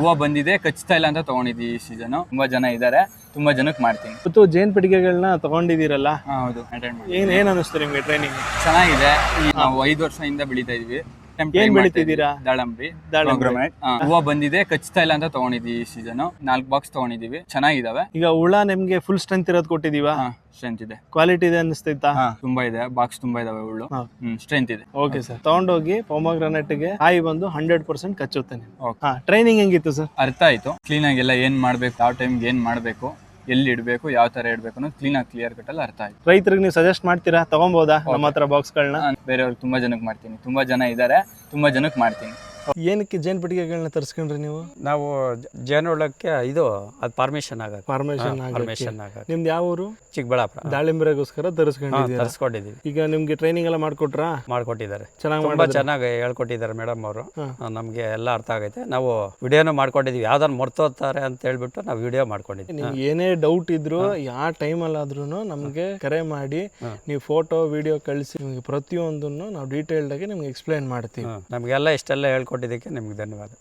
ಹೂವು ಬಂದಿದೆ, ಕಚ್ತಾ ಇಲ್ಲ ಅಂತ ತಗೊಂಡಿದ್ದೀವಿ ಈ ಸೀಸನ್. ತುಂಬಾ ಜನ ಇದ್ದಾರೆ, ತುಂಬಾ ಜನಕ್ಕೆ ಮಾಡ್ತೀನಿ. ಇವತ್ತು ಜೇನ್ ಪೆಟ್ಟಿಗೆಗಳನ್ನ ತಗೊಂಡಿದ್ದೀರಲ್ಲ, ಹೌದು, ಅಟೆಂಡ್ ಮಾಡಿ. ಏನ್ ಅನಿಸ್ತು ನಿಮ್ಗೆ ಟ್ರೈನಿಂಗ್? ಚೆನ್ನಾಗಿದೆ. ನಾವು 5 ವರ್ಷದಿಂದ ಬೆಳೀತಾ ಇದೀವಿ. ಏನ್ ಬೆಳಿತಿದ್ದೀರಾ? ದಾಳಂಬ್ರಿ. ಹೂವು ಬಂದಿದೆ, ಕಚ್ತಾ ಇಲ್ಲ ಅಂತ ತಗೊಂಡಿದ್ದೀವಿ ಈ ಸೀಸನ್. 4 ಬಾಕ್ಸ್ ತಗೊಂಡಿದೀವಿ, ಚೆನ್ನಾಗಿದಾವೆ. ಈಗ ಹುಳ ನಿಮ್ಗೆ ಫುಲ್ ಸ್ಟ್ರೆಂತ್ ಇರೋದು ಕೊಟ್ಟಿದೀವಾ? ಸ್ಟ್ರೆಂತ್ ಇದೆ. ಕ್ವಾಲಿಟಿ ಇದೆ ಅನಿಸ್ತೈತಾ? ತುಂಬಾ ಇದೆ, ಬಾಕ್ಸ್ ತುಂಬಾ ಇದಾವೆ ಹುಳು. ಸ್ಟ್ರೆಂತ್ ಇದೆ. ಓಕೆ ಸರ್, ತಗೊಂಡೋಗಿ ಪೊಮಗ್ರಾನೇಟ್ಗೆ ಕಾಯಿ ಬಂದು 100% ಕಚ್ಚುತ್ತೆ. ಟ್ರೈನಿಂಗ್ ಹೆಂಗಿತ್ತು ಸರ್? ಅರ್ಥ ಆಯ್ತು. ಕ್ಲೀನ್ ಆಗಿ ಎಲ್ಲ ಏನ್ ಮಾಡ್ಬೇಕು, ಯಾವ ಟೈಮ್ಗೆ ಏನ್ ಮಾಡ್ಬೇಕು, ಎಲ್ಲಿ ಇಡಬೇಕು, ಯಾವ ತರ ಇಡಬೇಕು ಅನ್ನೋದು ಕ್ಲಿಯರ್ ಕಟ್ ಅಲ್ಲಿ ಅರ್ಥ ಆಯ್ತು. ರೈತರಿಗೆ ನೀವು ಸಜೆಸ್ಟ್ ಮಾಡ್ತೀರಾ ತಗೊಂಬೋದಾ ನಮ್ಮ ಹತ್ರ ಬಾಕ್ಸ್ಗಳನ್ನ? ಬೇರೆಯವ್ರಿಗೆ ತುಂಬಾ ಜನಕ್ಕೆ ಮಾಡ್ತೀನಿ. ತುಂಬಾ ಜನ ಇದ್ದಾರೆ, ತುಂಬಾ ಜನಕ್ಕೆ ಮಾಡ್ತೀನಿ. ಏನಕ್ಕೆ ಜೇನ್ ಪೆಟ್ಟಿಗೆಗಳನ್ನ ತರಿಸ್ಕೊಂಡ್ರಿ ನೀವು? ನಾವು ಜೇನುಳಕ್ಕೆ ಇದು ಅದು ಪರ್ಮಿಷನ್ ಆಗುತ್ತೆ. ಪರ್ಮಿಷನ್ ನಿಮ್ದು ಯಾವ ಊರು? ಚಿಕ್ಕಬಳ್ಳಾಪುರ. ದಾಳಿಂಬ್ರೆಗೋಸ್ಕರ ತರಿಸ್ಕೊಂಡಿದ್ದೀವಿ. ಈಗ ನಿಮ್ಗೆ ಟ್ರೈನಿಂಗ್ ಎಲ್ಲ ಮಾಡ್ಕೊಟ್ಟಿದ್ದಾರೆ. ತುಂಬಾ ಚೆನ್ನಾಗಿ ಹೇಳ್ಕೊಟ್ಟಿದ್ದಾರೆ ಮೇಡಮ್ ಅವರು. ನಮ್ಗೆ ಎಲ್ಲ ಅರ್ಥ ಆಗೈತೆ. ನಾವು ವಿಡಿಯೋನು ಮಾಡ್ಕೊಂಡಿದೀವಿ. ಯಾವ್ದಾರು ಮರ್ತೋಗ್ತಾರೆ ಅಂತ ಹೇಳ್ಬಿಟ್ಟು ನಾವು ವಿಡಿಯೋ ಮಾಡ್ಕೊಂಡಿದ್ದೀವಿ. ನಿಮ್ಗೆ ಏನೇ ಡೌಟ್ ಇದ್ರು ಯಾವ ಟೈಮಲ್ಲಾದ್ರೂ ನಮ್ಗೆ ಕರೆ ಮಾಡಿ, ನೀವು ಫೋಟೋ ವಿಡಿಯೋ ಕಳಿಸಿ, ನಿಮ್ಗೆ ಪ್ರತಿಯೊಂದನ್ನು ನಾವು ಡೀಟೇಲ್ಡ್ ಆಗಿ ನಿಮ್ಗೆ ಎಕ್ಸ್ಪ್ಲೈನ್ ಮಾಡ್ತೀವಿ. ನಮಗೆಲ್ಲ ಇಷ್ಟೆಲ್ಲ ಹೇಳ್ಕೊಟ್ಟಿದ್ದಕ್ಕೆ ನಿಮ್ಗೆ ಧನ್ಯವಾದ.